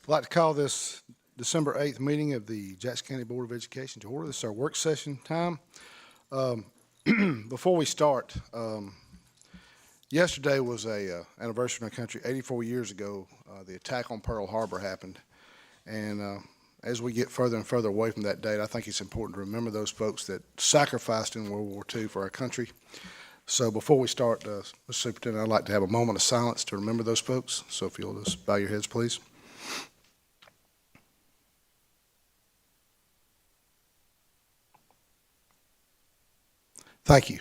I'd like to call this December 8th meeting of the Jackson County Board of Education to order. This is our work session time. Before we start, yesterday was a anniversary in our country. 84 years ago, the attack on Pearl Harbor happened. And as we get further and further away from that date, I think it's important to remember those folks that sacrificed in World War II for our country. So before we start, Mr. Superintendent, I'd like to have a moment of silence to remember those folks. So if you'll just bow your heads, please. Thank you.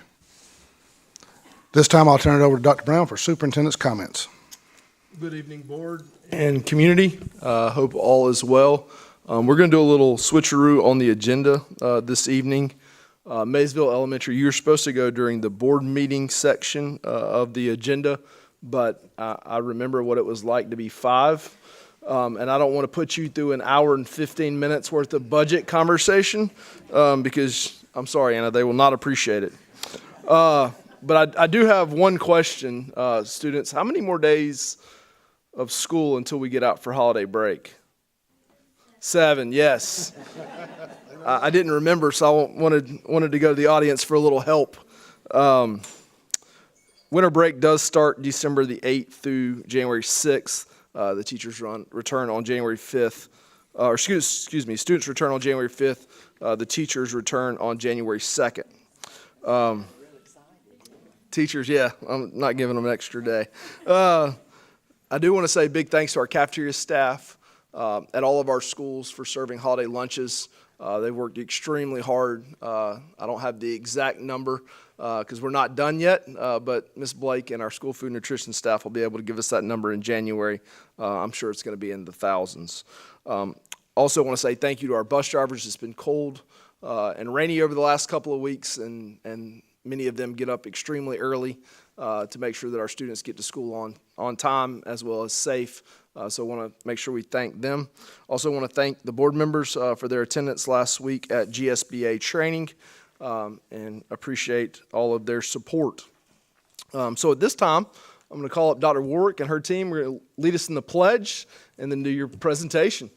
This time I'll turn it over to Dr. Brown for superintendent's comments. Good evening, board and community. Hope all is well. We're going to do a little switcheroo on the agenda this evening. Maysville Elementary, you're supposed to go during the board meeting section of the agenda, but I remember what it was like to be 5. And I don't want to put you through an hour and 15 minutes worth of budget conversation because, I'm sorry, Anna, they will not appreciate it. But I do have one question, students. How many more days of school until we get out for holiday break? 7, yes. I didn't remember, so I wanted to go to the audience for a little help. Winter break does start December the 8th through January 6th. The teachers return on January 5th. Excuse me, students return on January 5th. The teachers return on January 2nd. Teachers, yeah, I'm not giving them an extra day. I do want to say big thanks to our cafeteria staff at all of our schools for serving holiday lunches. They worked extremely hard. I don't have the exact number because we're not done yet, but Ms. Blake and our school food nutrition staff will be able to give us that number in January. I'm sure it's going to be in the thousands. Also want to say thank you to our bus drivers. It's been cold and rainy over the last couple of weeks, and many of them get up extremely early to make sure that our students get to school on time as well as safe. So I want to make sure we thank them. Also want to thank the board members for their attendance last week at GSBA training and appreciate all of their support. So at this time, I'm going to call up Dr. Warwick and her team. We're going to lead us in the pledge and then do your presentation.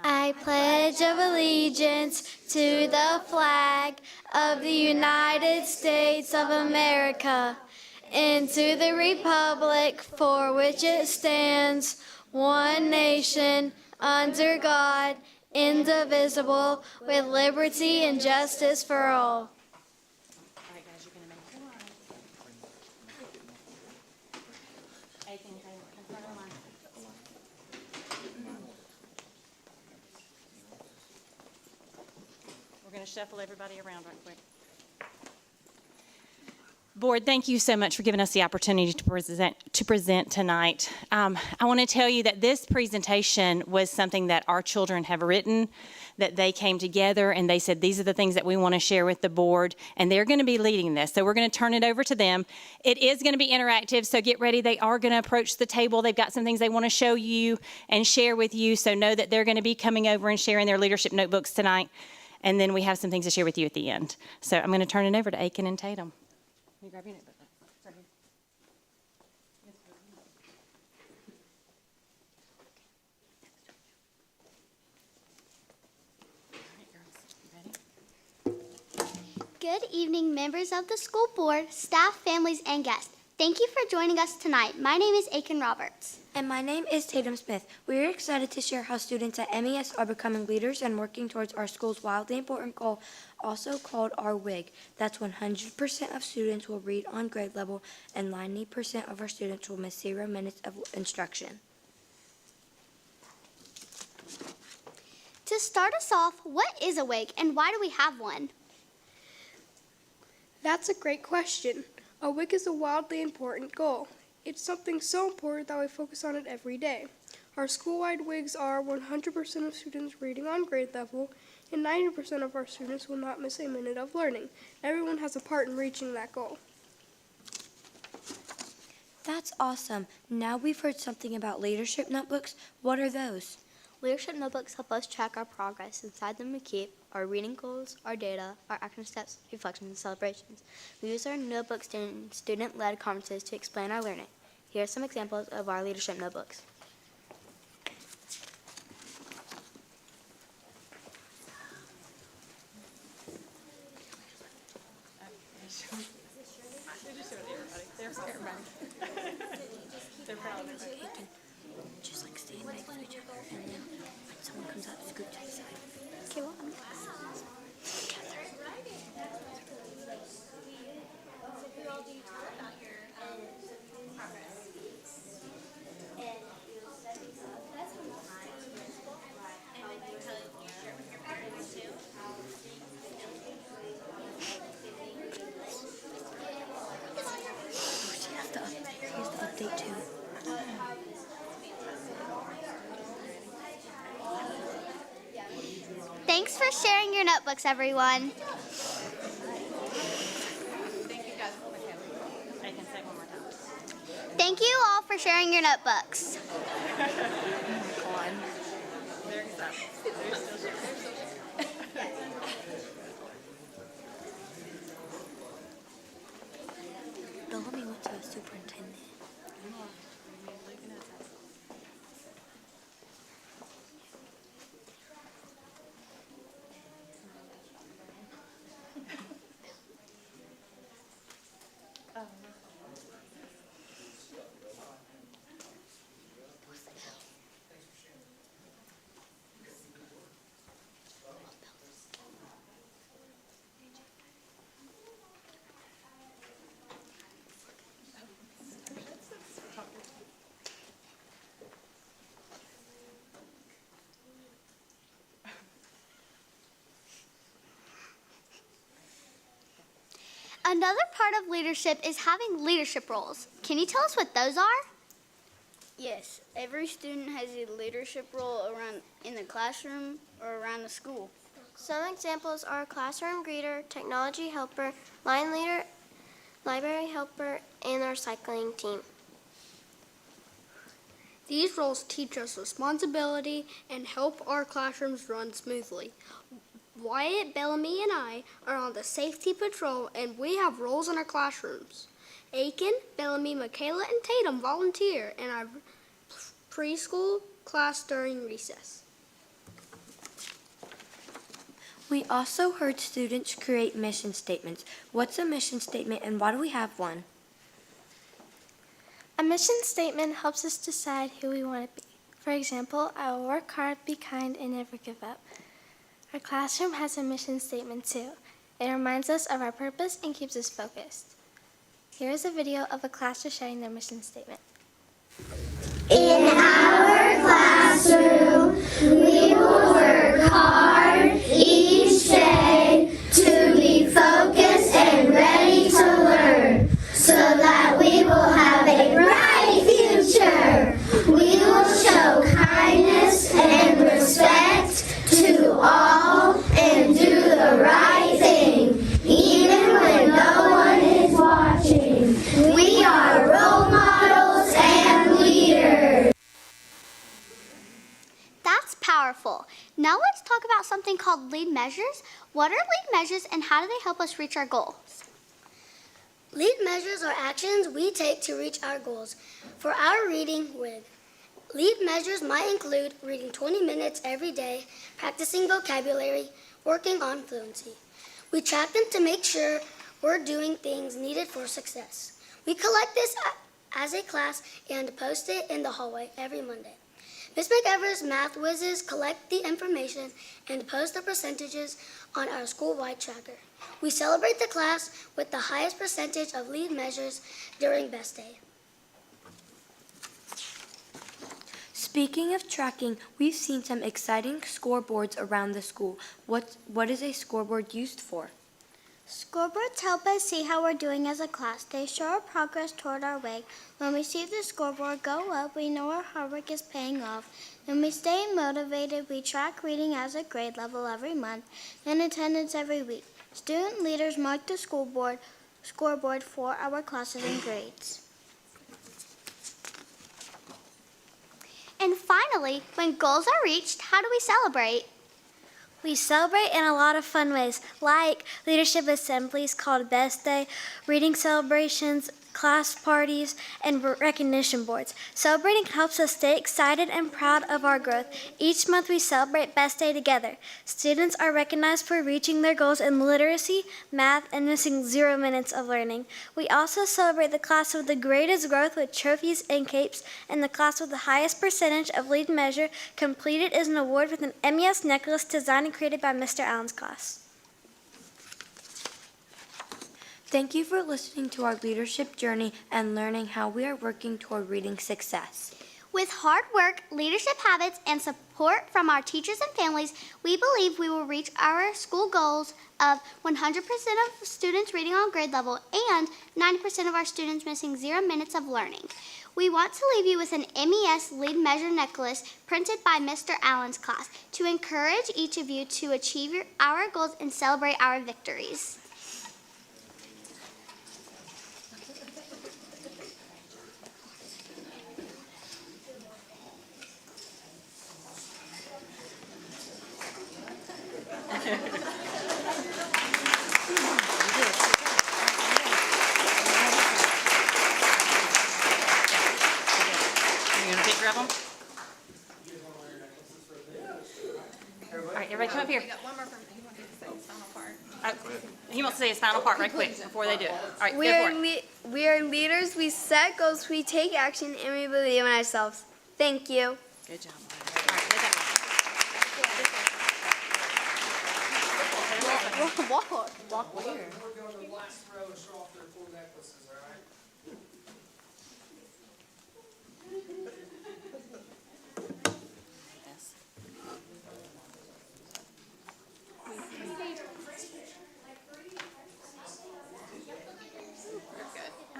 I pledge of allegiance to the flag of the United States of America and to the republic for which it stands, one nation, under God, indivisible, with liberty and justice for all. We're going to shuffle everybody around right quick. Board, thank you so much for giving us the opportunity to present tonight. I want to tell you that this presentation was something that our children have written, that they came together and they said, these are the things that we want to share with the board, and they're going to be leading this. So we're going to turn it over to them. It is going to be interactive, so get ready. They are going to approach the table. They've got some things they want to show you and share with you, so know that they're going to be coming over and sharing their leadership notebooks tonight. And then we have some things to share with you at the end. So I'm going to turn it over to Aiken and Tatum. Let me grab your notebook. Right here. All right, girls. Ready? Good evening, members of the school board, staff, families, and guests. Thank you for joining us tonight. My name is Aiken Roberts. And my name is Tatum Smith. We are excited to share how students at MES are becoming leaders and working towards our school's wildly important goal, also called our WIG. That's 100% of students will read on grade level and 90% of our students will miss 0 minutes of instruction. To start us off, what is a WIG and why do we have one? That's a great question. A WIG is a wildly important goal. It's something so important that we focus on it every day. Our school-wide WIGs are 100% of students reading on grade level, and 90% of our students will not miss a minute of learning. Everyone has a part in reaching that goal. That's awesome. Now we've heard something about leadership notebooks. What are those? Leadership notebooks help us track our progress. Inside them we keep our reading goals, our data, our action steps, reflections, and celebrations. We use our notebooks during student-led conferences to explain our learning. Here are some examples of our leadership notebooks. Just like stand next to each other, and then when someone comes up, scoot to the side. Okay, well, She has to update too. Thanks for sharing your notebooks, everyone. Thank you all for sharing your notebooks. Bellamy went to a superintendent. Another part of leadership is having leadership roles. Can you tell us what those are? Yes, every student has a leadership role around in the classroom or around the school. Some examples are classroom greeter, technology helper, line leader, library helper, and our cycling team. These roles teach us responsibility and help our classrooms run smoothly. Wyatt, Bellamy, and I are on the safety patrol, and we have roles in our classrooms. Aiken, Bellamy, Michaela, and Tatum volunteer in our preschool class during recess. We also heard students create mission statements. What's a mission statement and why do we have one? A mission statement helps us decide who we want to be. For example, I will work hard, be kind, and never give up. Our classroom has a mission statement too. It reminds us of our purpose and keeps us focused. Here is a video of a class just sharing their mission statement. In our classroom, we will work hard each day to be focused and ready to learn so that we will have a bright future. We will show kindness and respect to all and do the right thing, even when no one is watching. We are role models and leaders. That's powerful. Now let's talk about something called lead measures. What are lead measures and how do they help us reach our goals? Lead measures are actions we take to reach our goals. For our reading WIG, lead measures might include reading 20 minutes every day, practicing vocabulary, working on fluency. We track them to make sure we're doing things needed for success. We collect this as a class and post it in the hallway every Monday. Ms. McEvers' math whizzes collect the information and post the percentages on our school-wide tracker. We celebrate the class with the highest percentage of lead measures during Best Day. Speaking of tracking, we've seen some exciting scoreboards around the school. What is a scoreboard used for? Scoreboards help us see how we're doing as a class. They show our progress toward our WIG. When we see the scoreboard go up, we know our hard work is paying off. When we stay motivated, we track reading as a grade level every month and attendance every week. Student leaders mark the scoreboard for our classes and grades. And finally, when goals are reached, how do we celebrate? We celebrate in a lot of fun ways, like leadership assemblies called Best Day, reading celebrations, class parties, and recognition boards. Celebrating helps us stay excited and proud of our growth. Each month we celebrate Best Day together. Students are recognized for reaching their goals in literacy, math, and missing 0 minutes of learning. We also celebrate the class with the greatest growth with trophies and capes, and the class with the highest percentage of lead measure completed is an award with an MES necklace designed and created by Mr. Allen's class. Thank you for listening to our leadership journey and learning how we are working toward reading success. With hard work, leadership habits, and support from our teachers and families, we believe we will reach our school goals of 100% of students reading on grade level and 90% of our students missing 0 minutes of learning. We want to leave you with an MES lead measure necklace printed by Mr. Allen's class to encourage each of you to achieve our goals and celebrate our victories. Grab them. All right, everybody come up here. He wants to say his final part right quick before they do it. All right, go for it. We are leaders, we set goals, we take action, and we believe in ourselves. Thank you. Good job. All right, let that Walk where? We're going to the last row and show off their full necklaces, all right?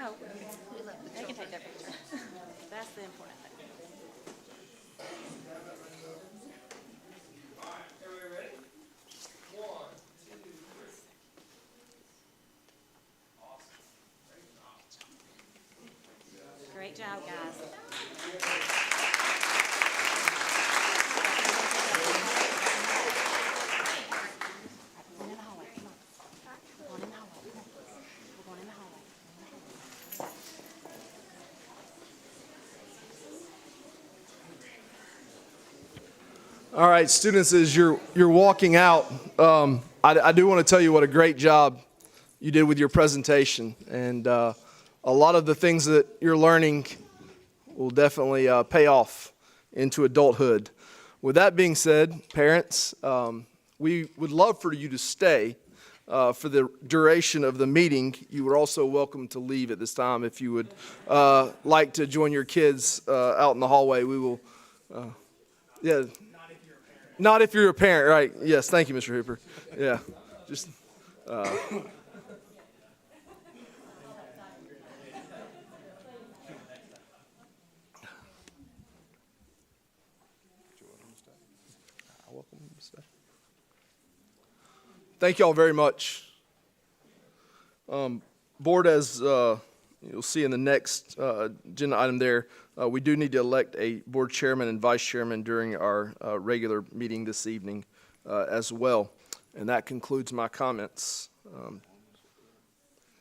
Oh, they can take their picture. That's the important thing. All right, everybody ready? 1, 2, 3. Awesome. Great job, guys. All right, students, as you're walking out, I do want to tell you what a great job you did with your presentation. And a lot of the things that you're learning will definitely pay off into adulthood. With that being said, parents, we would love for you to stay for the duration of the meeting. You are also welcome to leave at this time if you would like to join your kids out in the hallway. We will, yeah. Not if you're a parent, right? Yes, thank you, Mr. Hooper. Yeah, just. Thank you all very much. Board, as you'll see in the next agenda item there, we do need to elect a board chairman and vice chairman during our regular meeting this evening as well. And that concludes my comments.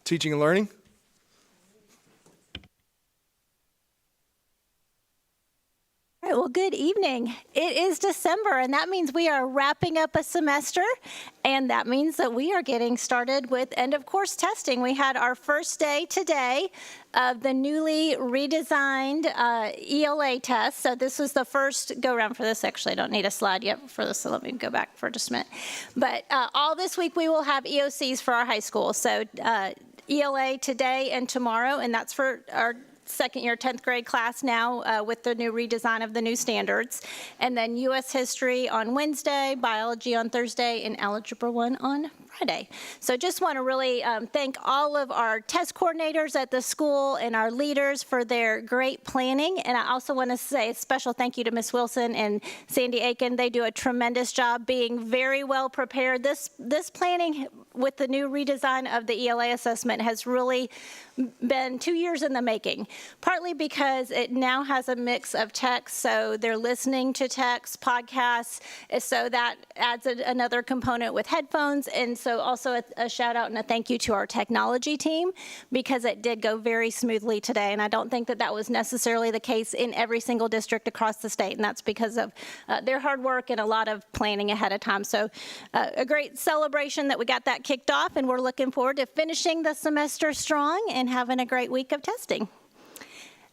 Teaching and learning? All right, well, good evening. It is December, and that means we are wrapping up a semester, and that means that we are getting started with end-of-course testing. We had our first day today of the newly redesigned ELA test. So this was the first go-around for this. Actually, I don't need a slide yet for this, so let me go back for just a minute. But all this week, we will have EOCs for our high school. So ELA today and tomorrow, and that's for our second year 10th grade class now with the new redesign of the new standards. And then U.S. history on Wednesday, biology on Thursday, and algebra 1 on Friday. So just want to really thank all of our test coordinators at the school and our leaders for their great planning. And I also want to say a special thank you to Ms. Wilson and Sandy Aiken. They do a tremendous job being very well prepared. This planning with the new redesign of the ELA assessment has really been 2 years in the making, partly because it now has a mix of text, so they're listening to text, podcasts, so that adds another component with headphones, and so also a shout out and a thank you to our technology team, because it did go very smoothly today, and I don't think that was necessarily the case in every single district across the state, and that's because of their hard work and a lot of planning ahead of time. So a great celebration that we got that kicked off, and we're looking forward to finishing the semester strong and having a great week of testing.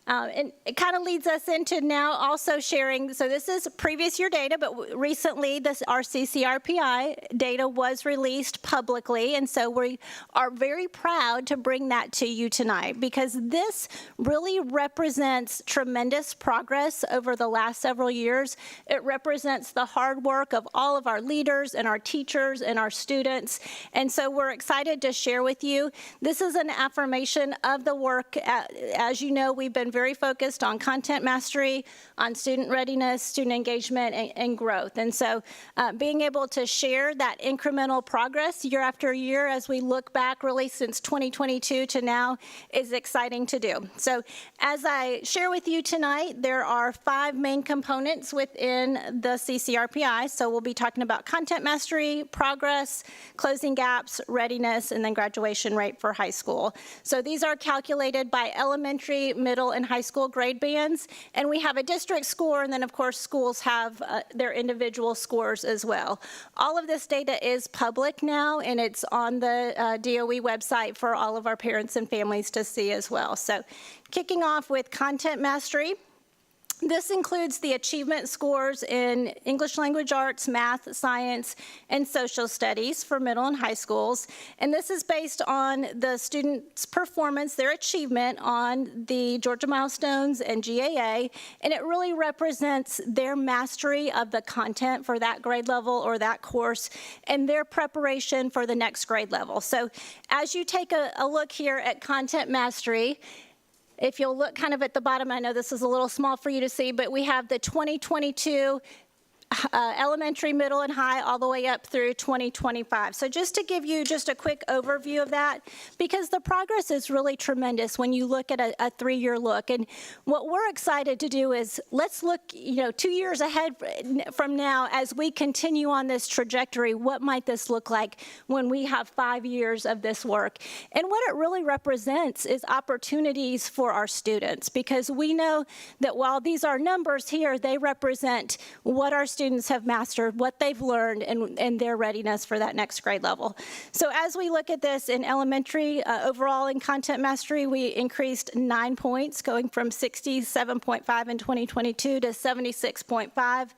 And it kind of leads us into now also sharing, so this is previous year data, but recently our CCRPI data was released publicly, and so we are very proud to bring that to you tonight, because this really represents tremendous progress over the last several years. It represents the hard work of all of our leaders and our teachers and our students, and so we're excited to share with you. This is an affirmation of the work. As you know, we've been very focused on content mastery, on student readiness, student engagement, and growth. And so being able to share that incremental progress year after year as we look back really since 2022 to now is exciting to do. So as I share with you tonight, there are 5 main components within the CCRPI. So we'll be talking about content mastery, progress, closing gaps, readiness, and then graduation rate for high school. So these are calculated by elementary, middle, and high school grade bands, and we have a district score, and then of course schools have their individual scores as well. All of this data is public now, and it's on the DOE website for all of our parents and families to see as well. So kicking off with content mastery. This includes the achievement scores in English language arts, math, science, and social studies for middle and high schools. And this is based on the students' performance, their achievement on the Georgia Milestones and GAA. And it really represents their mastery of the content for that grade level or that course and their preparation for the next grade level. So as you take a look here at content mastery, if you'll look kind of at the bottom, I know this is a little small for you to see, but we have the 2022 elementary, middle, and high all the way up through 2025. So just to give you just a quick overview of that, because the progress is really tremendous when you look at a 3-year look. And what we're excited to do is let's look, 2 years ahead from now as we continue on this trajectory. What might this look like when we have 5 years of this work? And what it really represents is opportunities for our students, because we know that while these are numbers here, they represent what our students have mastered, what they've learned, and their readiness for that next grade level. So as we look at this in elementary, overall in content mastery, we increased 9 points, going from 67.5 in 2022 to 76.5.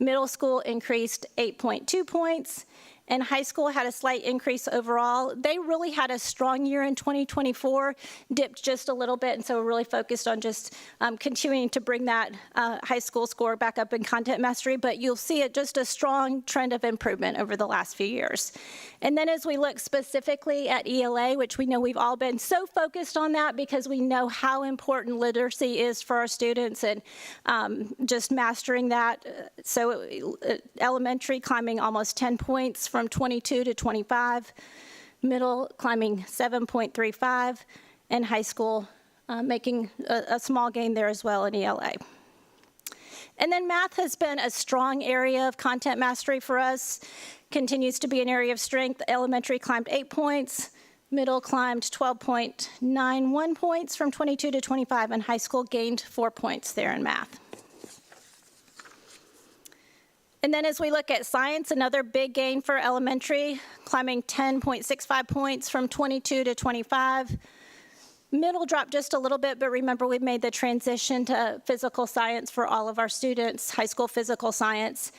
Middle school increased 8.2 points. And high school had a slight increase overall. They really had a strong year in 2024, dipped just a little bit, and so we're really focused on just continuing to bring that high school score back up in content mastery, but you'll see it just a strong trend of improvement over the last few years. And then as we look specifically at ELA, which we know we've all been so focused on that because we know how important literacy is for our students and just mastering that. So elementary climbing almost 10 points from 22 to 25, middle climbing 7.35, and high school making a small gain there as well in ELA. And then math has been a strong area of content mastery for us, continues to be an area of strength. Elementary climbed 8 points, middle climbed 12.91 points from 22 to 25, and high school gained 4 points there in math. And then as we look at science, another big gain for elementary, climbing 10.65 points from 22 to 25. Middle dropped just a little bit, but remember we've made the transition to physical science for all of our students, high school physical science.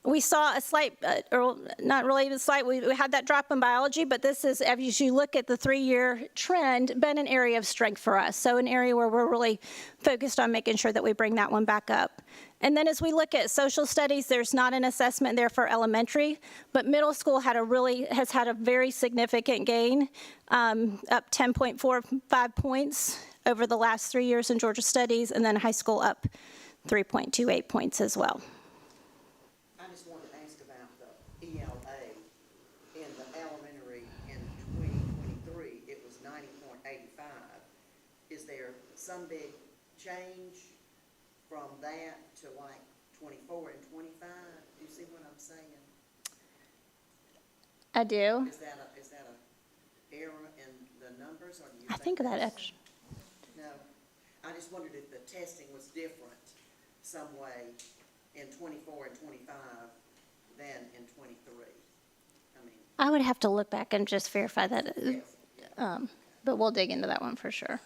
We saw a slight, or not really a slight, we had that drop in biology, but this is, as you look at the 3-year trend, been an area of strength for us. So an area where we're really focused on making sure that we bring that one back up. And then as we look at social studies, there's not an assessment there for elementary, but middle school has had a very significant gain, up 10.45 points over the last 3 years in Georgia Studies, and then high school up 3.28 points as well. I just wanted to ask about the ELA. In the elementary in 2023, it was 90.85. Is there some big change from that to like 24 and 25? Do you see what I'm saying? I do. Is that a error in the numbers, or do you I think that that's- actually. No, I just wondered if the testing was different some way in 24 and 25 than in 23. I mean, I would have to look back and just verify that, yes. but we'll dig into that one for sure.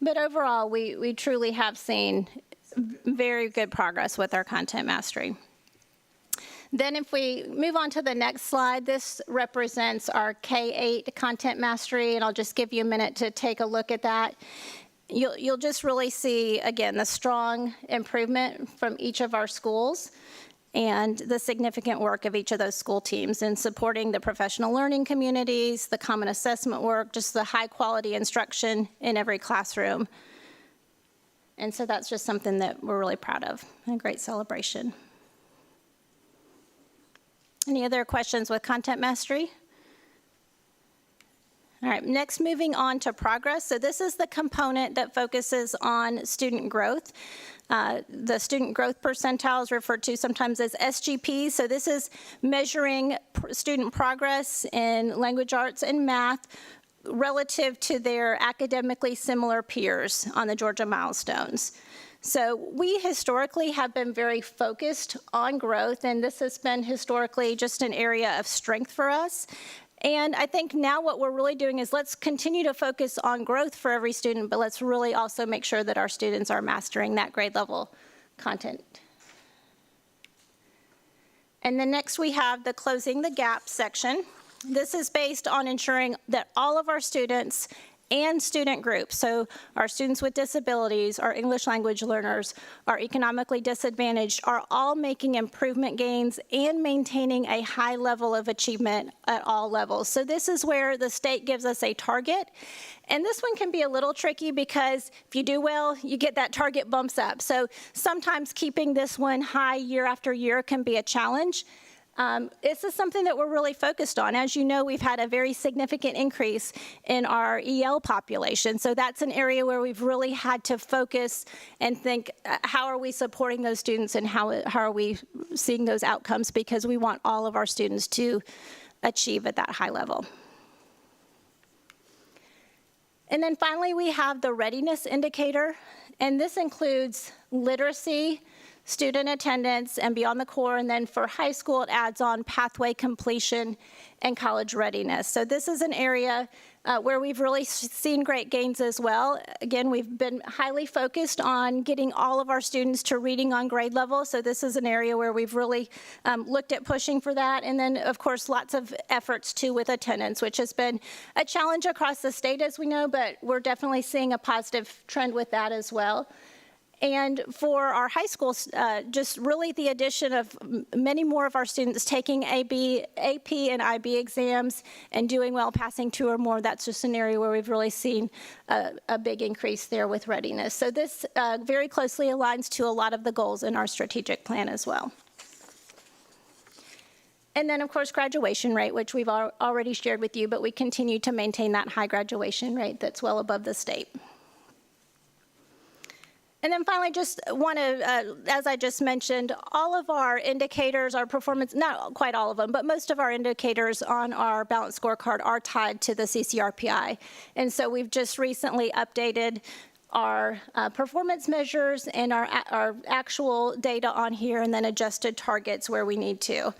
But overall, we truly have seen very good progress with our content mastery. Then if we move on to the next slide, this represents our K-8 content mastery, and I'll just give you a minute to take a look at that. You'll just really see, again, the strong improvement from each of our schools and the significant work of each of those school teams in supporting the professional learning communities, the common assessment work, just the high quality instruction in every classroom. And so that's just something that we're really proud of, and a great celebration. Any other questions with content mastery? All right, next moving on to progress. So this is the component that focuses on student growth. The student growth percentile is referred to sometimes as SGP. So this is measuring student progress in language arts and math relative to their academically similar peers on the Georgia Milestones. So we historically have been very focused on growth, and this has been historically just an area of strength for us. And I think now what we're really doing is let's continue to focus on growth for every student, but let's really also make sure that our students are mastering that grade level content. And then next we have the Closing the Gap section. This is based on ensuring that all of our students and student groups, so our students with disabilities, our English language learners, our economically disadvantaged, are all making improvement gains and maintaining a high level of achievement at all levels. So this is where the state gives us a target. And this one can be a little tricky because if you do well, you get that target bumps up. So sometimes keeping this one high year after year can be a challenge. This is something that we're really focused on. As you know, we've had a very significant increase in our EL population. So that's an area where we've really had to focus and think, how are we supporting those students and how are we seeing those outcomes, because we want all of our students to achieve at that high level. And then finally, we have the readiness indicator, and this includes literacy, student attendance, and beyond the core, and then for high school, it adds on pathway completion and college readiness. So this is an area where we've really seen great gains as well. Again, we've been highly focused on getting all of our students to reading on grade level, so this is an area where we've really looked at pushing for that. And then, of course, lots of efforts too with attendance, which has been a challenge across the state, as we know, but we're definitely seeing a positive trend with that as well. And for our high schools, just really the addition of many more of our students taking AP and IB exams and doing well, passing 2 or more, that's just an area where we've really seen a big increase there with readiness. So this very closely aligns to a lot of the goals in our strategic plan as well. And then, of course, graduation rate, which we've already shared with you, but we continue to maintain that high graduation rate that's well above the state. And then finally, just want to, as I just mentioned, all of our indicators, our performance, not quite all of them, but most of our indicators on our balanced scorecard are tied to the CCRPI. And so we've just recently updated our performance measures and our actual data on here, and then adjusted targets where we need to.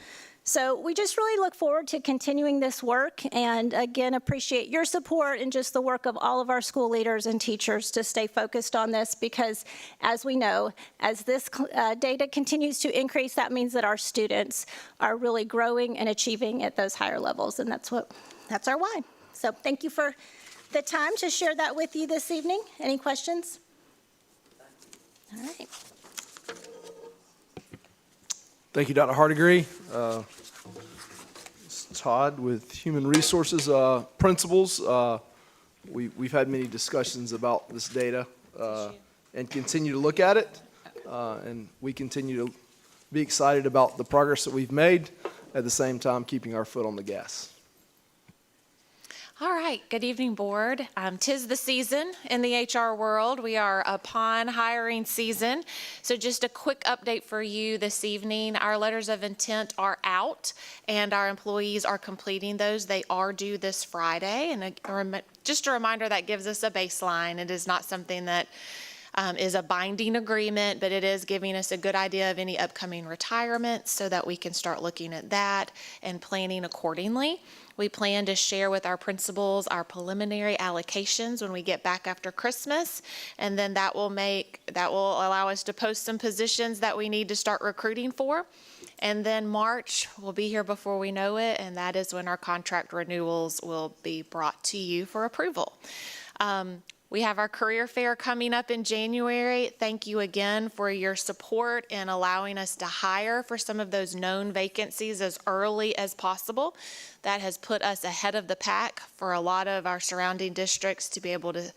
So we just really look forward to continuing this work, and again, appreciate your support and just the work of all of our school leaders and teachers to stay focused on this, because as we know, as this data continues to increase, that means that our students are really growing and achieving at those higher levels, and that's our why. So thank you for the time to share that with you this evening. Any questions? All right. Thank you, Dr. Hardigree. Todd with Human Resources Principals. We've had many discussions about this data and continue to look at it. And we continue to be excited about the progress that we've made, at the same time keeping our foot on the gas. All right, good evening, board. 'Tis the season in the HR world. We are upon hiring season. So just a quick update for you this evening. Our letters of intent are out and our employees are completing those. They are due this Friday. And just a reminder, that gives us a baseline. It is not something that is a binding agreement, but it is giving us a good idea of any upcoming retirements so that we can start looking at that and planning accordingly. We plan to share with our principals our preliminary allocations when we get back after Christmas, and then that will allow us to post some positions that we need to start recruiting for. And then March will be here before we know it, and that is when our contract renewals will be brought to you for approval. We have our career fair coming up in January. Thank you again for your support in allowing us to hire for some of those known vacancies as early as possible. That has put us ahead of the pack for a lot of our surrounding districts to be able to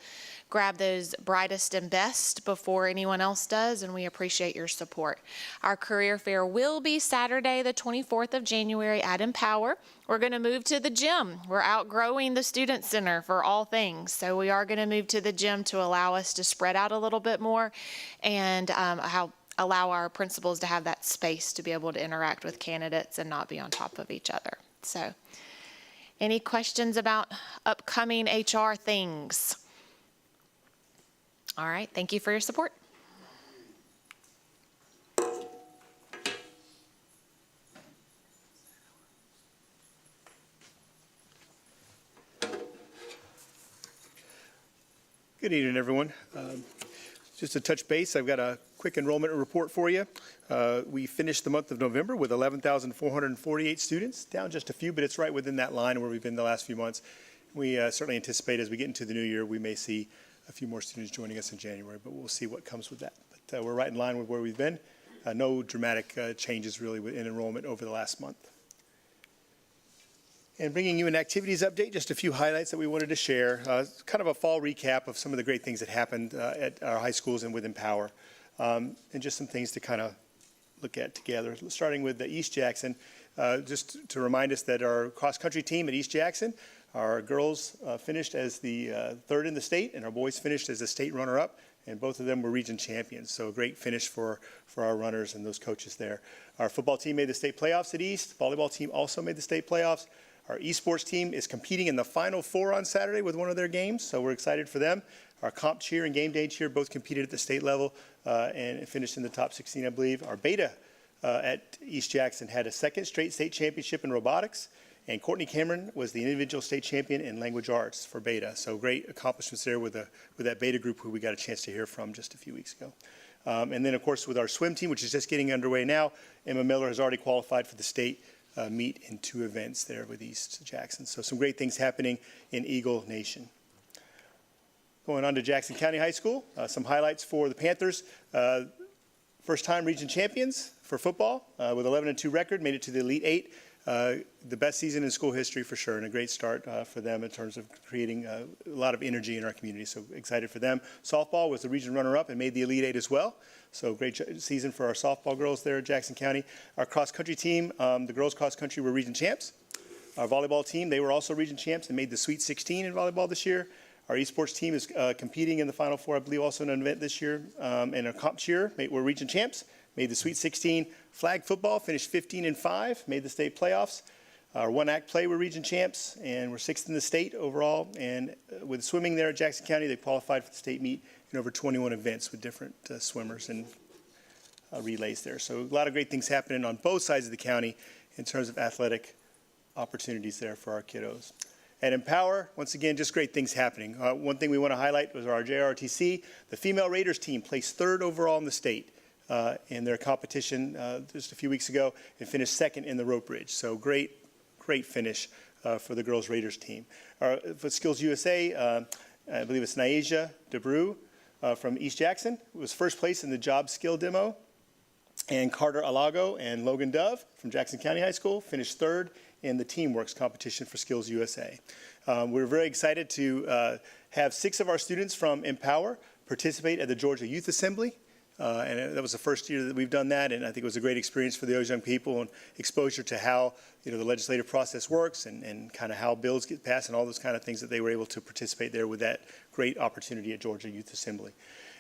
grab those brightest and best before anyone else does, and we appreciate your support. Our career fair will be Saturday, the 24th of January at Empower. We're going to move to the gym. We're outgrowing the student center for all things, so we are going to move to the gym to allow us to spread out a little bit more and allow our principals to have that space to be able to interact with candidates and not be on top of each other. So, any questions about upcoming HR things? All right, thank you for your support. Good evening, everyone. Just to touch base, I've got a quick enrollment report for you. We finished the month of November with 11,448 students, down just a few, but it's right within that line where we've been the last few months. We certainly anticipate as we get into the new year, we may see a few more students joining us in January, but we'll see what comes with that. But we're right in line with where we've been. No dramatic changes really in enrollment over the last month. And bringing you an activities update, just a few highlights that we wanted to share. Kind of a fall recap of some of the great things that happened at our high schools and with Empower. And just some things to kind of look at together. Starting with the East Jackson, just to remind us that our cross-country team at East Jackson, our girls finished as the third in the state, and our boys finished as the state runner-up, and both of them were region champions. So a great finish for our runners and those coaches there. Our football team made the state playoffs at East. Volleyball team also made the state playoffs. Our esports team is competing in the Final Four on Saturday with one of their games, so we're excited for them. Our comp cheer and game day cheer both competed at the state level and finished in the top 16, I believe. Our beta at East Jackson had a second straight state championship in robotics. And Courtney Cameron was the individual state champion in language arts for beta. So great accomplishments there with that beta group who we got a chance to hear from just a few weeks ago. And then, of course, with our swim team, which is just getting underway now, Emma Miller has already qualified for the state meet in 2 events there with East Jackson. So some great things happening in Eagle Nation. Going on to Jackson County High School, some highlights for the Panthers. First-time region champions for football with 11-2 record, made it to the Elite 8. The best season in school history for sure, and a great start for them in terms of creating a lot of energy in our community. So excited for them. Softball was the region runner-up and made the Elite 8 as well. So great season for our softball girls there at Jackson County. Our cross-country team, the girls cross-country were region champs. Our volleyball team, they were also region champs and made the Sweet 16 in volleyball this year. Our esports team is competing in the Final Four, I believe, also in an event this year. And our comp cheer, were region champs, made the Sweet 16. Flag football finished 15-5, made the state playoffs. Our one-act play were region champs, and we're 6th in the state overall. And with swimming there at Jackson County, they qualified for the state meet in over 21 events with different swimmers and relays there. So a lot of great things happening on both sides of the county in terms of athletic opportunities there for our kiddos. At Empower, once again, just great things happening. One thing we want to highlight was our JRTC. The female Raiders team placed 3rd overall in the state in their competition just a few weeks ago and finished 2nd in the rope bridge. So great finish for the girls Raiders team. For Skills USA, I believe it's Nyasia DeBrew from East Jackson was first place in the job skill demo. And Carter Alago and Logan Dove from Jackson County High School finished third in the Teamworks competition for Skills USA. We're very excited to have 6 of our students from Empower participate at the Georgia Youth Assembly. And that was the first year that we've done that, and I think it was a great experience for those young people and exposure to how the legislative process works and kind of how bills get passed and all those kind of things that they were able to participate there with that great opportunity at Georgia Youth Assembly.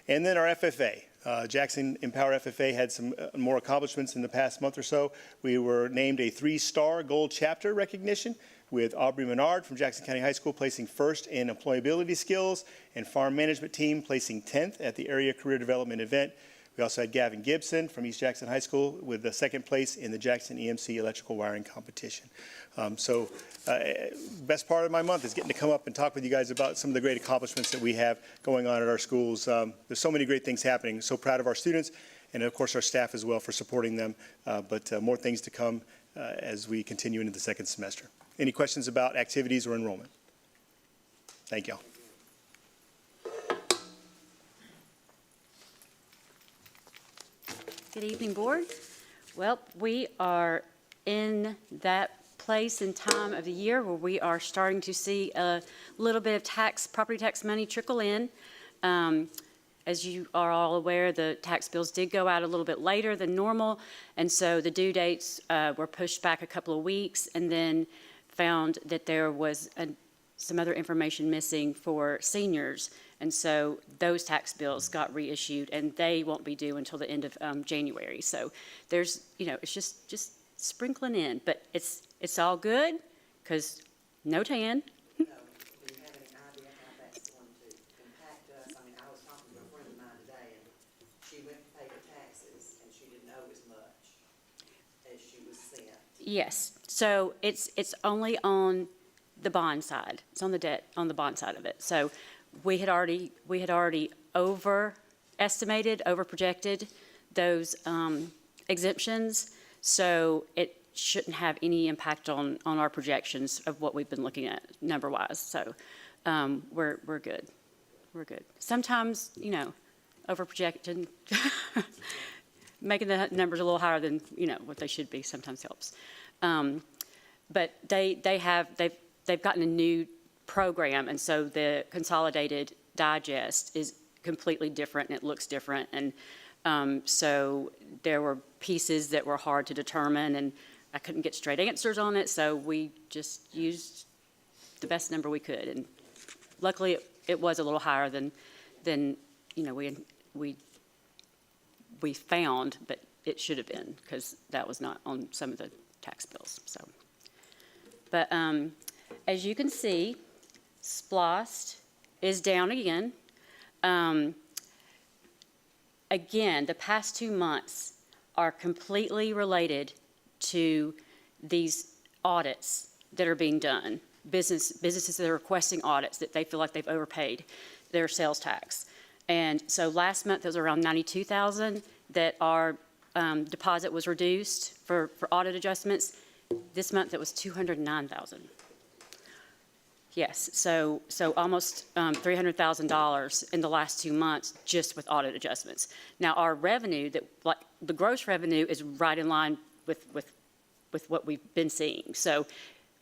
And then our FFA. Jackson Empower FFA had some more accomplishments in the past month or so. We were named a 3-star gold chapter recognition with Aubrey Menard from Jackson County High School placing first in employability skills and farm management team placing 10th at the area career development event. We also had Gavin Gibson from East Jackson High School with the 2nd place in the Jackson EMC electrical wiring competition. Best part of my month is getting to come up and talk with you guys about some of the great accomplishments that we have going on at our schools. There's so many great things happening. So proud of our students and of course our staff as well for supporting them, but more things to come as we continue into the 2nd semester. Any questions about activities or enrollment? Thank y'all. Good evening, Board. Well, we are in that place and time of the year where we are starting to see a little bit of property tax money trickle in. As you are all aware, the tax bills did go out a little bit later than normal, and so the due dates were pushed back a couple of weeks, and then found that there was some other information missing for seniors. And so those tax bills got reissued, and they won't be due until the end of January. So there's, it's just sprinkling in, but it's all good because no tan. Do you have any idea how that's going to impact us? I mean, I was talking to a friend of mine today, and she went to pay her taxes, and she didn't owe as much as she was sent. Yes. So it's only on the bond side. It's on the debt, on the bond side of it. So we had already overestimated, overprojected those exemptions, so it shouldn't have any impact on our projections of what we've been looking at number-wise. So we're good. We're good. Sometimes, overprojecting, making the numbers a little higher than what they should be sometimes helps. But they've gotten a new program, and so the consolidated digest is completely different and it looks different, and so there were pieces that were hard to determine, and I couldn't get straight answers on it, so we just used the best number we could, and luckily it was a little higher than we found, but it should have been, because that was not on some of the tax bills. So, but as you can see, SPLOST is down again. Again, the past 2 months are completely related to these audits that are being done. Businesses that are requesting audits that they feel like they've overpaid their sales tax. And so last month it was around $92,000 that our deposit was reduced for audit adjustments. This month it was $209,000. Yes, so almost $300,000 in the last 2 months just with audit adjustments. Now our revenue, the gross revenue, is right in line with what we've been seeing. So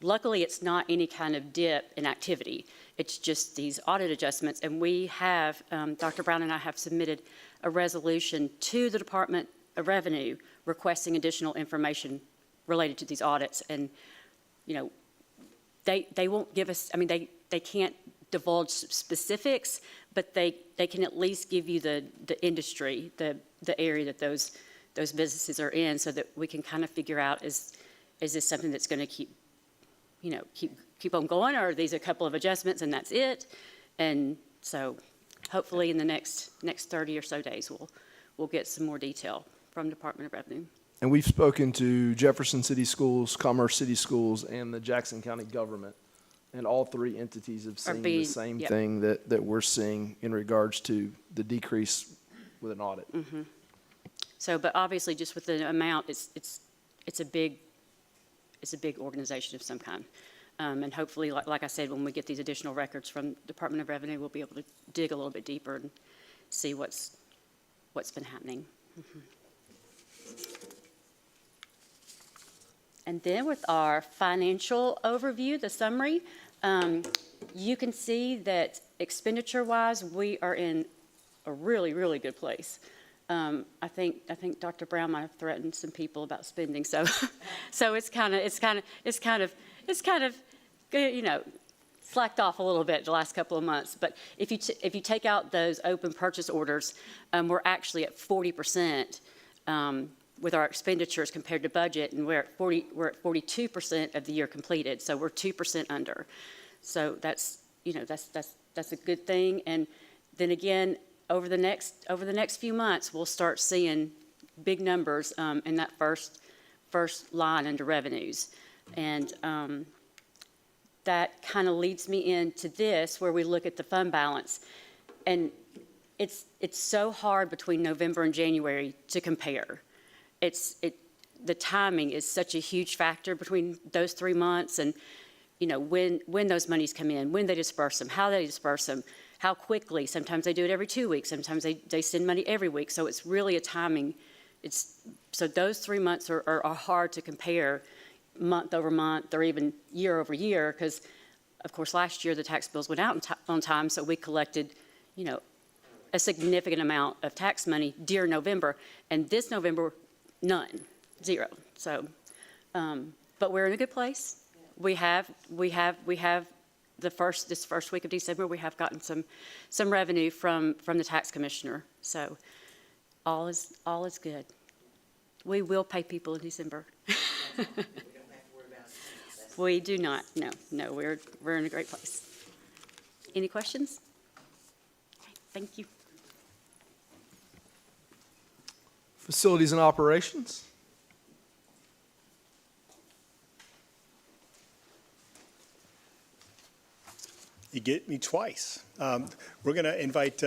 luckily it's not any kind of dip in activity. It's just these audit adjustments, and we have, Dr. Brown and I have submitted a resolution to the Department of Revenue requesting additional information related to these audits, and they won't give us, they can't divulge specifics, but they can at least give you the industry, the area that those businesses are in, so that we can kind of figure out, is this something that's going to keep on going, or are these a couple of adjustments and that's it? And so hopefully in the next 30 or so days we'll get some more detail from Department of Revenue. And we've spoken to Jefferson City Schools, Commerce City Schools, and the Jackson County government. And all 3 entities have seen the same thing that we're seeing in regards to the decrease with an audit. Mm-hmm. So, but obviously just with the amount, it's a big organization of some kind. And hopefully, like I said, when we get these additional records from Department of Revenue, we'll be able to dig a little bit deeper and see what's been happening. And then with our financial overview, the summary, you can see that expenditure-wise, we are in a really, really good place. I think Dr. Brown might have threatened some people about spending, so it's kind of slacked off a little bit the last couple of months. But if you take out those open purchase orders, we're actually at 40%. With our expenditures compared to budget, and we're at 42% of the year completed, so we're 2% under. So that's a good thing. And then again, over the next few months, we'll start seeing big numbers in that first line under revenues, and that kind of leads me into this, where we look at the fund balance, and it's so hard between November and January to compare. The timing is such a huge factor between those 3 months, and when those monies come in, when they disperse them, how they disperse them, how quickly. Sometimes they do it every 2 weeks. Sometimes they send money every week. So it's really a timing. So those 3 months are hard to compare month over month or even year over year, because of course last year the tax bills went out on time, so we collected a significant amount of tax money during November, and this November none, zero. So, but we're in a good place. We have this first week of December, we have gotten some revenue from the tax commissioner. So, all is good. We will pay people in December. We do not. No, we're in a great place. Any questions? Okay, thank you. Facilities and operations. You get me twice. We're going to invite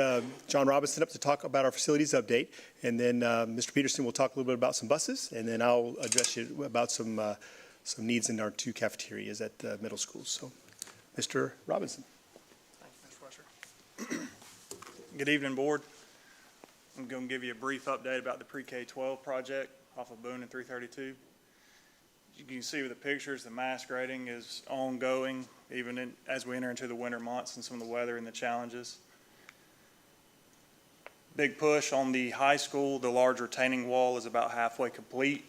John Robinson up to talk about our facilities update, and then Mr. Peterson will talk a little bit about some buses, and then I'll address you about some needs in our 2 cafeterias at the middle schools. So, Mr. Robinson. Thank you, Mr. Fletcher. Good evening, Board. I'm going to give you a brief update about the pre-K-12 project off of Boone and 332. You can see with the pictures, the mass grading is ongoing, even as we enter into the winter months and some of the weather and the challenges. Big push on the high school. The large retaining wall is about halfway complete.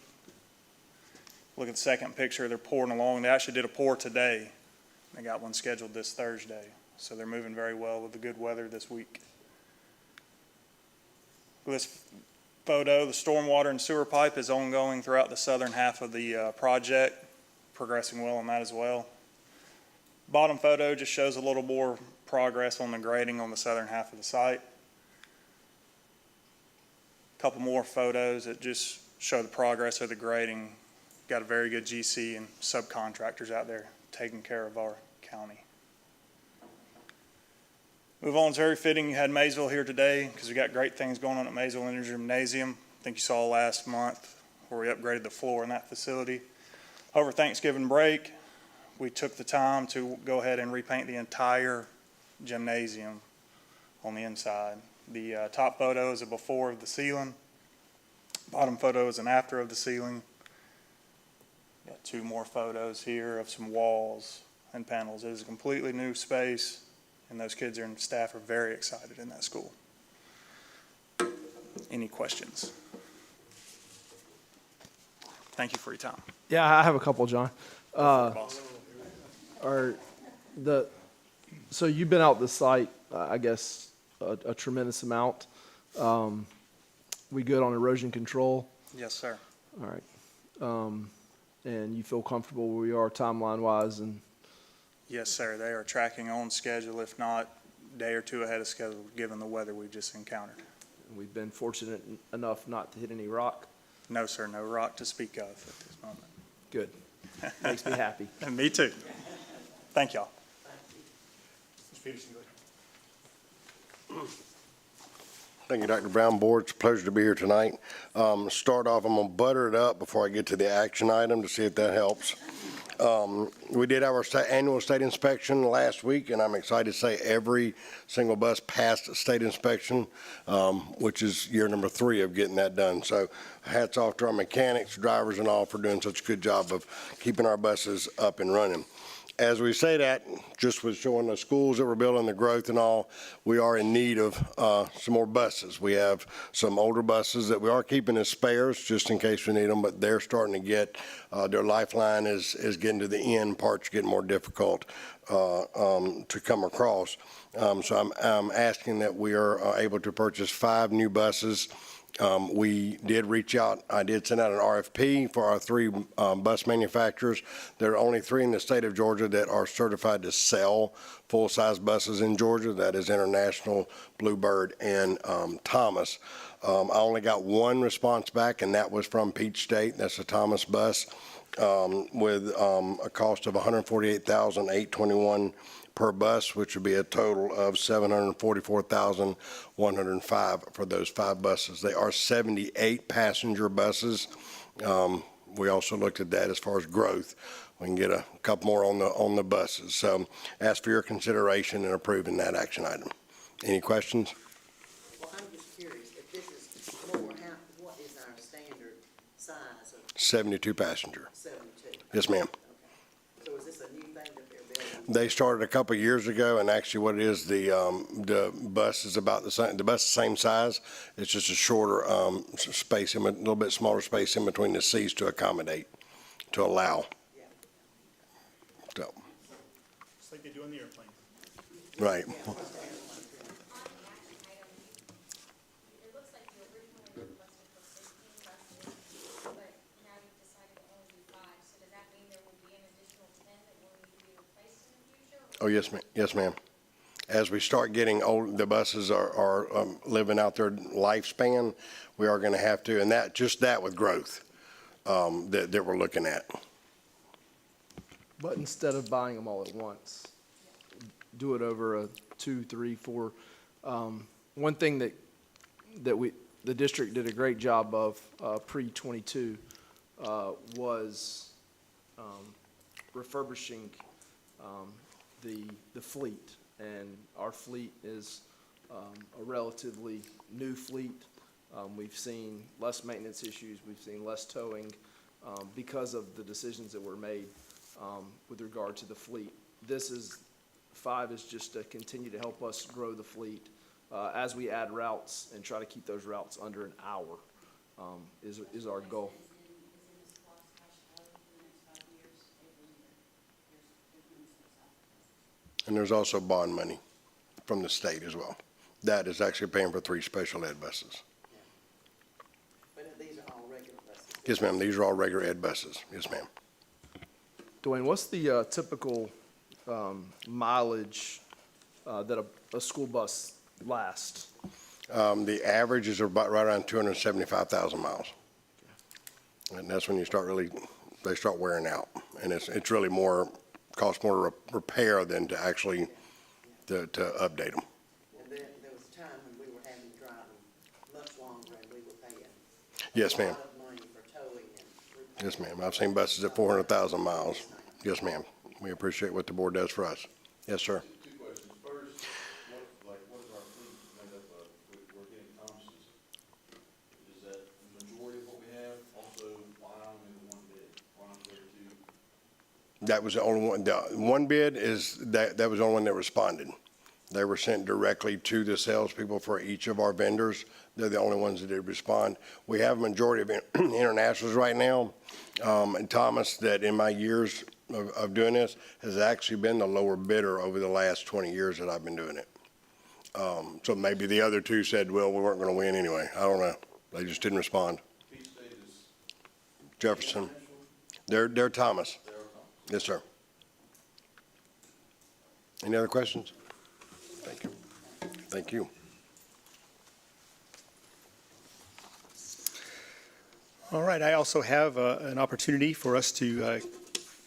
Look at the second picture. They're pouring along. They actually did a pour today. They got one scheduled this Thursday. So they're moving very well with the good weather this week. This photo, the stormwater and sewer pipe is ongoing throughout the southern half of the project, progressing well on that as well. Bottom photo just shows a little more progress on the grading on the southern half of the site. A couple more photos that just show the progress of the grading. Got a very good GC and subcontractors out there taking care of our county. Move on, it's very fitting you had Maysville here today, because we got great things going on at Maysville Gymnasium. I think you saw last month where we upgraded the floor in that facility. Over Thanksgiving break, we took the time to go ahead and repaint the entire gymnasium on the inside. The top photo is a before of the ceiling. Bottom photo is an after of the ceiling. Got 2 more photos here of some walls and panels. It is a completely new space, and those kids and staff are very excited in that school. Any questions? Thank you for your time. Yeah, I have a couple, John. So you've been out the site, I guess, a tremendous amount. We good on erosion control? Yes, sir. All right. And you feel comfortable where we are timeline-wise? And Yes, sir. They are tracking on schedule, if not a day or 2 ahead of schedule, given the weather we've just encountered. we've been fortunate enough not to hit any rock? No, sir. No rock to speak of at this moment. Good. Makes me happy. And me too. Thank y'all. Mr. Peterson, go ahead. Thank you, Dr. Brown. Board, it's a pleasure to be here tonight. Start off, I'm going to butter it up before I get to the action item to see if that helps. We did our annual state inspection last week, and I'm excited to say every single bus passed state inspection, which is year number 3 of getting that done. So hats off to our mechanics, drivers, and all for doing such a good job of keeping our buses up and running. As we say that, just with showing the schools that we're building, the growth and all, we are in need of some more buses. We have some older buses that we are keeping as spares just in case we need them, but they're starting to get, their lifeline is getting to the end. Parts are getting more difficult to come across. So I'm asking that we are able to purchase 5 new buses. We did reach out, I did send out an RFP for our 3 bus manufacturers. There are only 3 in the state of Georgia that are certified to sell full-size buses in Georgia. That is International, Bluebird, and Thomas. I only got 1 response back, and that was from Peach State. That's a Thomas bus with a cost of $148,821 per bus, which would be a total of $744,105 for those 5 buses. They are 78 passenger buses. We also looked at that as far as growth. We can get a couple more on the buses. So ask for your consideration in approving that action item. Any questions? Well, I'm just curious, if this is more, what is our standard size of 72 passenger. 72? Yes, ma'am. So is this a new thing that they're building? They started a couple of years ago, and actually what it is, the bus is about the same, the bus is the same size. It's just a shorter space, a little bit smaller space in between the seats to accommodate, to allow. So, Just like they do on the airplane. right. Oh, yes, ma'am. Yes, ma'am. As we start getting old, the buses are living out their lifespan, we are going to have to, and that, just that with growth that we're looking at. But instead of buying them all at once, do it over a 2, 3, 4. One thing that the district did a great job of pre-22 was refurbishing the fleet, and our fleet is a relatively new fleet. We've seen less maintenance issues, we've seen less towing because of the decisions that were made with regard to the fleet. 5 is just to continue to help us grow the fleet as we add routes and try to keep those routes under an hour is our goal. And there's also bond money from the state as well. That is actually paying for 3 special ed buses. But these are all regular buses? Yes, ma'am. These are all regular ed buses. Yes, ma'am. Dwayne, what's the typical mileage that a school bus lasts? The average is about right around 275,000 miles. And that's when you start they start wearing out. And it's really costs more to repair than to actually to update them. And then there was a time when we were having to drive them much longer and we were paying Yes, a ma'am. lot of money for towing and repair. Yes, ma'am. I've seen buses at 400,000 miles. Yes, ma'am. We appreciate what the board does for us. Yes, sir. 2 questions. First, what is our fleet made up of? We're getting Thomas's. Is that the majority of what we have? Also, why only the 1 bid? Why not the other 2? That was the only one. The 1 bid is, that was the only one that responded. They were sent directly to the salespeople for each of our vendors. They're the only ones that did respond. We have a majority of internationals right now. And Thomas, that in my years of doing this, has actually been the lower bidder over the last 20 years that I've been doing it. So maybe the other 2 said, well, we weren't going to win anyway. I don't know. They just didn't respond. Peach State is Jefferson. They're Thomas. Yes, sir. Any other questions? Thank you. Thank you. All right, I also have an opportunity for us to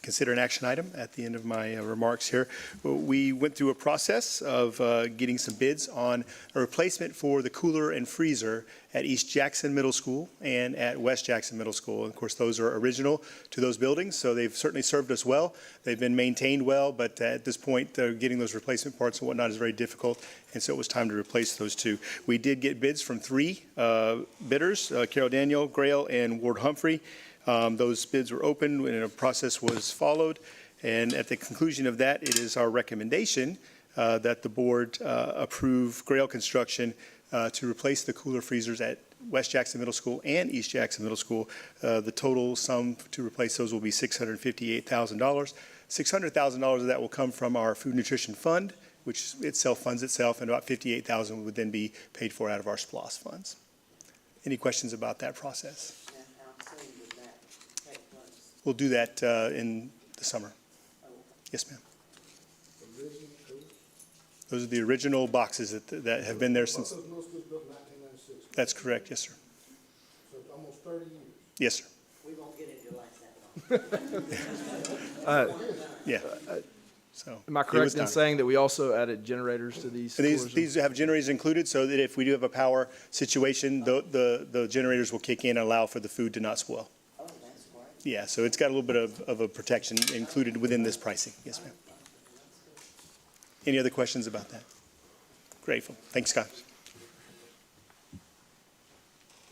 consider an action item at the end of my remarks here. We went through a process of getting some bids on a replacement for the cooler and freezer at East Jackson Middle School and at West Jackson Middle School. And of course, those are original to those buildings, so they've certainly served us well. They've been maintained well, but at this point, getting those replacement parts and whatnot is very difficult, and so it was time to replace those two. We did get bids from three bidders, Carol Daniel, Grail, and Ward Humphrey. Those bids were opened and a process was followed, and at the conclusion of that, it is our recommendation that the board approve Grail Construction to replace the cooler freezers at West Jackson Middle School and East Jackson Middle School. The total sum to replace those will be $658,000. $600,000 of that will come from our Food Nutrition Fund, which itself funds itself, and about $58,000 would then be paid for out of our SPLOST funds. Any questions about that process? We'll do that in the summer. Yes, ma'am. Those are the original boxes that have been there since. That's correct, yes, sir. So it's almost 30 years. Yes, sir. We won't get into like that. Yeah. So. Am I correct in saying that we also added generators to these? These have generators included, so that if we do have a power situation, the generators will kick in and allow for the food to not spoil. Oh, that's great. Yeah, so it's got a little bit of a protection included within this pricing. Yes, ma'am. Any other questions about that? Grateful. Thanks, Scott.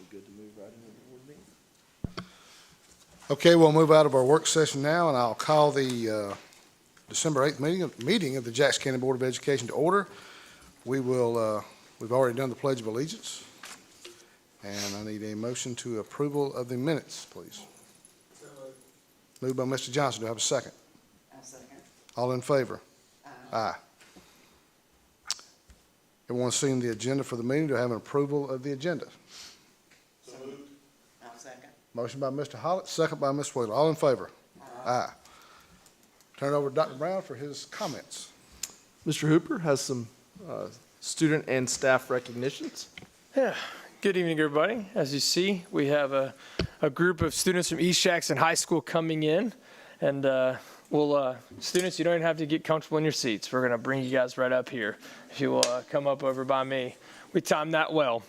Good to move right into the board meeting. Okay, we'll move out of our work session now, and I'll call the December 8th meeting of the Jackson County Board of Education to order. We've already done the Pledge of Allegiance, and I need a motion to approval of the minutes, please. Moved by Mr. Johnson. Do I have a second? I'll second. All in favor? Aye. Everyone seen the agenda for the meeting? Do I have an approval of the agenda? So moved. I'll second. Motion by Mr. Hollett, second by Ms. Wheeler. All in favor? Aye. Turn it over to Dr. Brown for his comments. Mr. Hooper has some student and staff recognitions. Yeah. Good evening, everybody. As you see, we have a group of students from East Jackson High School coming in, and students, you don't even have to get comfortable in your seats. We're going to bring you guys right up here. If you will come up over by me. We timed that well.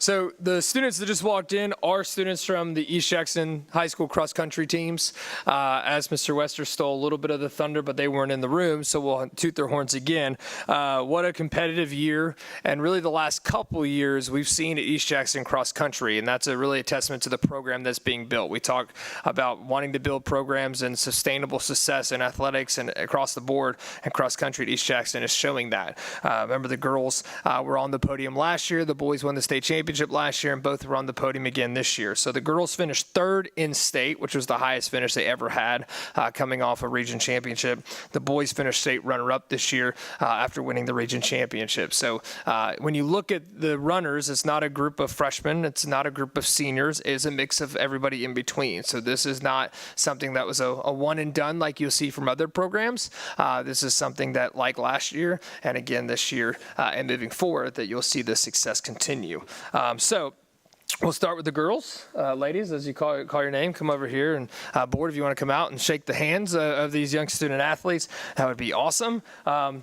So the students that just walked in are students from the East Jackson High School cross-country teams. As Mr. Wester stole a little bit of the thunder, but they weren't in the room, so we'll toot their horns again. What a competitive year, and really the last couple years we've seen at East Jackson cross-country, and that's really a testament to the program that's being built. We talk about wanting to build programs and sustainable success in athletics and across the board, and cross-country at East Jackson is showing that. Remember, the girls were on the podium last year, the boys won the state championship last year, and both were on the podium again this year. So the girls finished third in state, which was the highest finish they ever had coming off a region championship. The boys finished state runner-up this year after winning the region championship. So when you look at the runners, it's not a group of freshmen, it's not a group of seniors, it's a mix of everybody in between. So this is not something that was a one and done like you'll see from other programs. This is something that, like last year and again this year and moving forward, that you'll see the success continue. So we'll start with the girls. Ladies, as you call your name, come over here, and board, if you want to come out and shake the hands of these young student athletes, that would be awesome.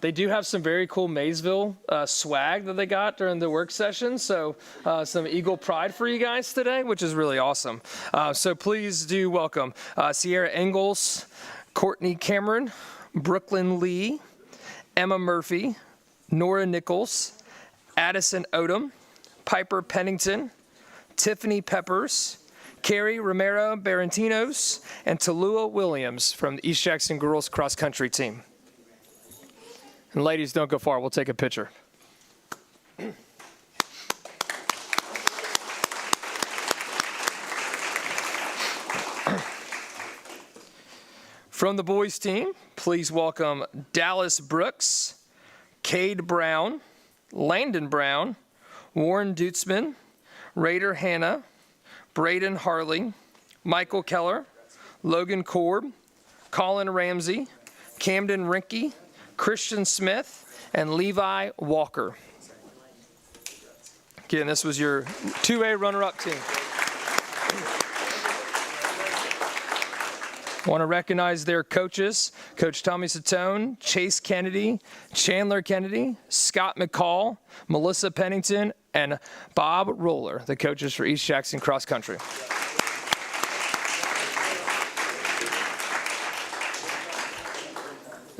They do have some very cool Maysville swag that they got during the work session, so some Eagle pride for you guys today, which is really awesome. So please do welcome Sierra Engels, Courtney Cameron, Brooklyn Lee, Emma Murphy, Nora Nichols, Addison Odom, Piper Pennington, Tiffany Peppers, Carrie Romero Barentinos, and Tallulah Williams from the East Jackson Girls Cross Country Team. And ladies, don't go far. We'll take a picture. From the boys team, please welcome Dallas Brooks, Cade Brown, Landon Brown, Warren Dutzman, Raider Hanna, Braden Harley, Michael Keller, Logan Korb, Colin Ramsey, Camden Rinke, Christian Smith, and Levi Walker. Again, this was your 2A runner-up team. I want to recognize their coaches, Coach Tommy Satone, Chase Kennedy, Chandler Kennedy, Scott McCall, Melissa Pennington, and Bob Roller, the coaches for East Jackson Cross Country.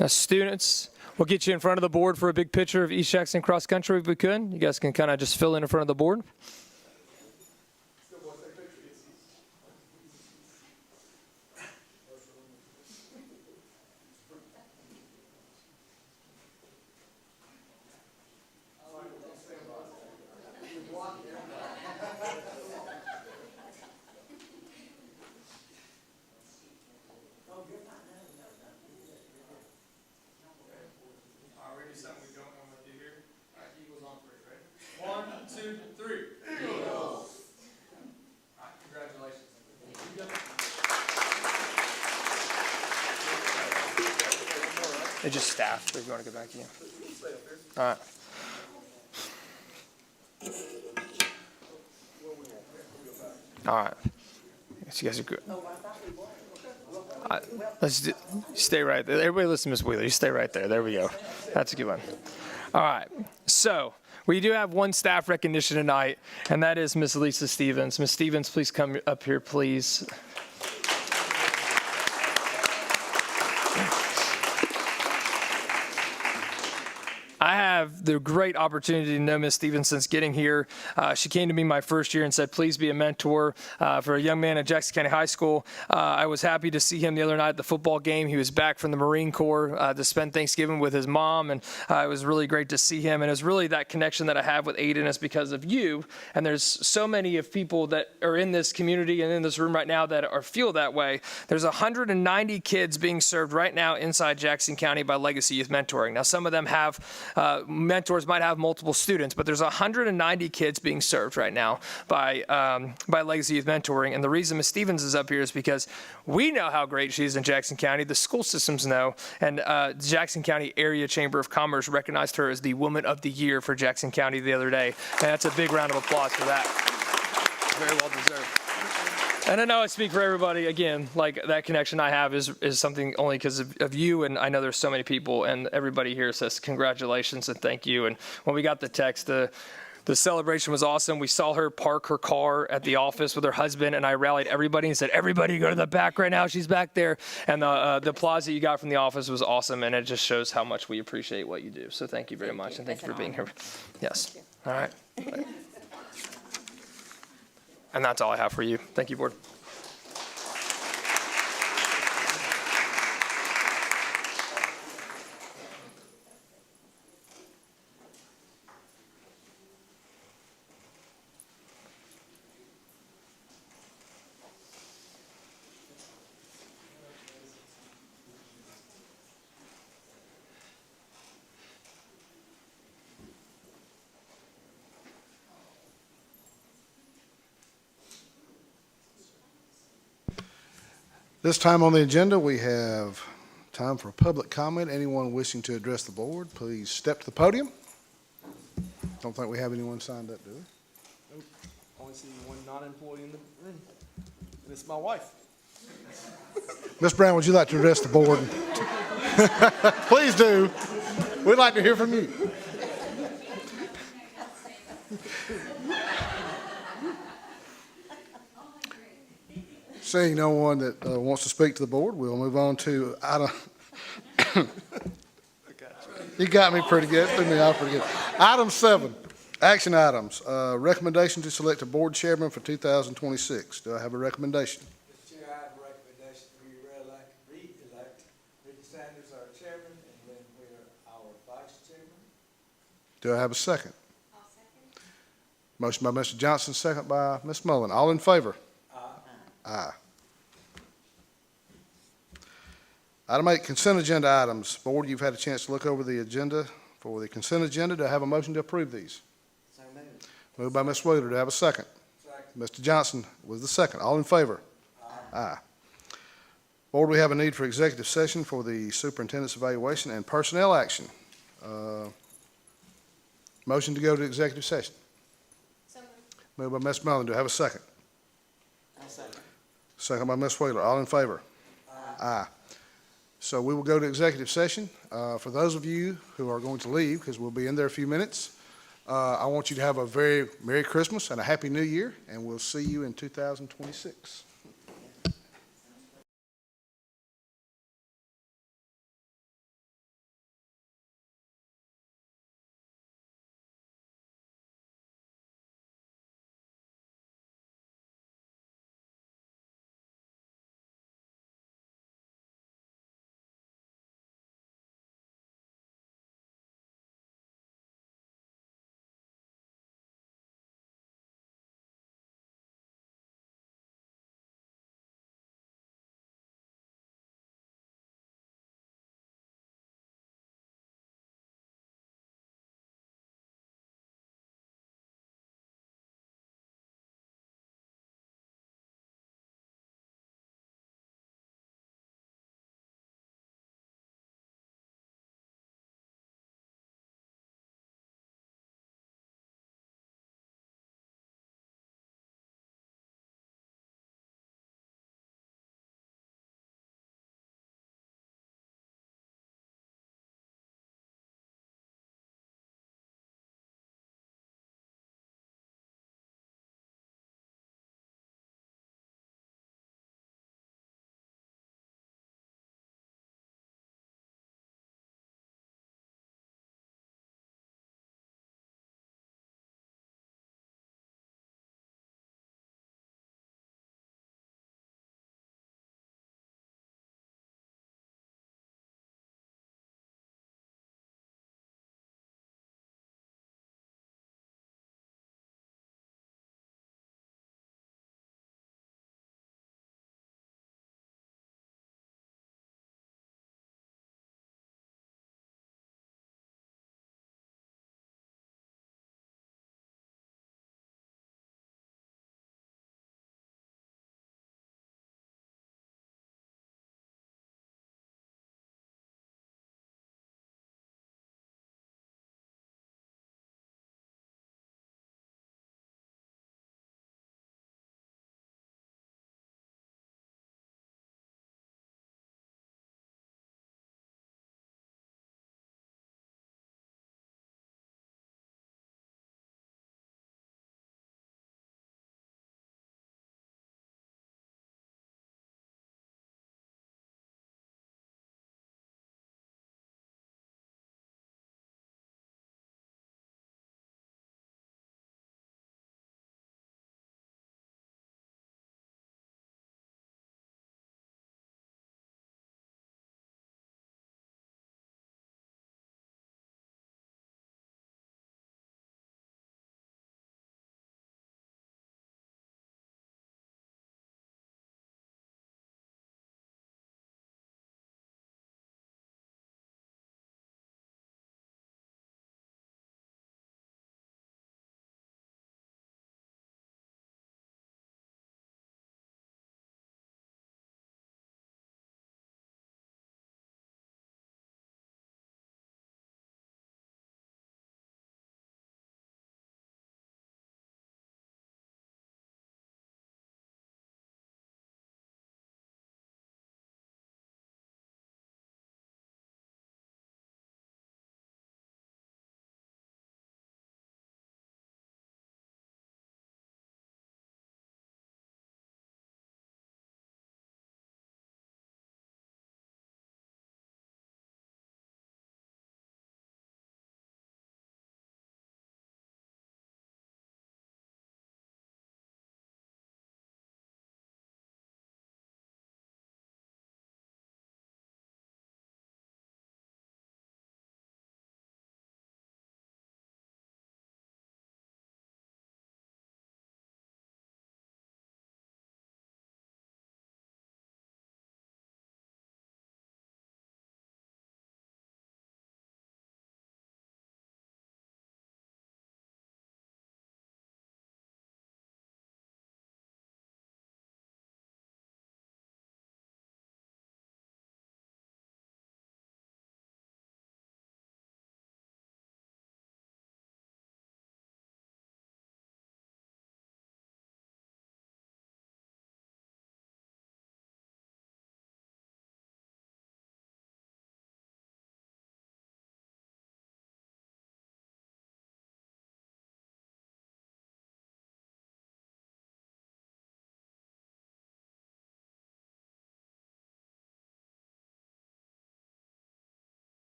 Now, students, we'll get you in front of the board for a big picture of East Jackson Cross Country if we could. You guys can kind of just fill in front of the board. They're just staff, if you want to go back in. All right. All right. Yes, you guys are good. Stay right there. Everybody listen to Ms. Wheeler. You stay right there. There we go. That's a good one. All right. So we do have one staff recognition tonight, and that is Ms. Lisa Stevens. Ms. Stevens, please come up here, please. I have the great opportunity to know Ms. Stevens since getting here. She came to me my first year and said, please be a mentor for a young man at Jackson County High School. I was happy to see him the other night at the football game. He was back from the Marine Corps to spend Thanksgiving with his mom, and it was really great to see him. And it was really that connection that I have with Aiden is because of you. And there's so many of people that are in this community and in this room right now that feel that way. There's 190 kids being served right now inside Jackson County by Legacy Youth Mentoring. Now, some of them have mentors might have multiple students, but there's 190 kids being served right now by Legacy Youth Mentoring. And the reason Ms. Stevens is up here is because we know how great she is in Jackson County. The school systems know, and Jackson County Area Chamber of Commerce recognized her as the Woman of the Year for Jackson County the other day. And that's a big round of applause for that. Very well deserved. And I know I speak for everybody, again, like that connection I have is something only because of you, and I know there's so many people, and everybody here says congratulations and thank you. And when we got the text, the celebration was awesome. We saw her park her car at the office with her husband, and I rallied everybody and said, everybody go to the back right now, she's back there. And the applause that you got from the office was awesome, and it just shows how much we appreciate what you do. So thank you very much, and thank you for being here. Yes, all right. And that's all I have for you. Thank you, board. This time on the agenda, we have time for public comment. Anyone wishing to address the board, please step to the podium. Don't think we have anyone signed up, do we? Nope. Only see one non-employee in the room, and it's my wife. Ms. Brown, would you like to address the board? Please do. We'd like to hear from you. Seeing no one that wants to speak to the board, we'll move on to item. You got me pretty good. Threw me off pretty good. Item 7, action items. Recommendation to select a board chairman for 2026. Do I have a recommendation? Mr. Chair, I have a recommendation we re-elect Ricky Sanders, our chairman, and Lynn Wheeler, our vice chairman. Do I have a second? I'll second. Motion by Mr. Johnson, second by Ms. Mullen. All in favor? Aye. Item 8, consent agenda items. Board, you've had a chance to look over the agenda for the consent agenda. Do I have a motion to approve these? So moved. Moved by Ms. Wheeler. Do I have a second? Second. Mr. Johnson was the second. All in favor? Aye. Board, we have a need for executive session for the superintendent's evaluation and personnel action. Motion to go to executive session. So moved. Moved by Ms. Mullen. Do I have a second? I'll second. Second by Ms. Wheeler. All in favor? Aye. So we will go to executive session. For those of you who are going to leave, because we'll be in there a few minutes, I want you to have a very Merry Christmas and a Happy New Year, and we'll see you in 2026.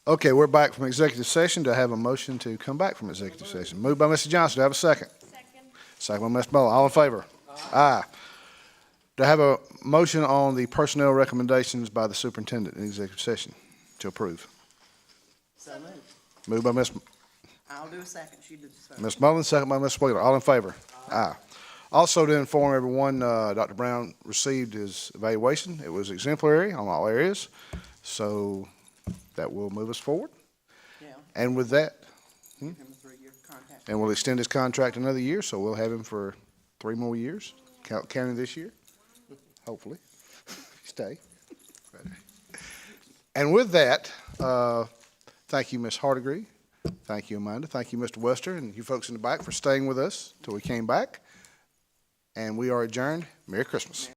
Okay, we're back from executive session. Do I have a motion to come back from executive session? Moved by Mr. Johnson. Do I have a second? Second by Ms. Bowen. All in favor? Aye. Do I have a motion on the personnel recommendations by the superintendent in executive session to approve? So moved. Moved by Ms. I'll do a second. She did the second. Ms. Mullins, second by Ms. Wheeler. All in favor? Aye. Also to inform everyone, Dr. Brown received his evaluation. It was exemplary on all areas, so that will move us forward. Yeah. And with that, Give him a 3-year contract. and we'll extend his contract another year, so we'll have him for 3 more years, counting this year, hopefully. Stay. And with that, thank you, Ms. Hardigree. Thank you, Amanda. Thank you, Mr. Wester, and you folks in the back for staying with us till we came back. And we are adjourned. Merry Christmas.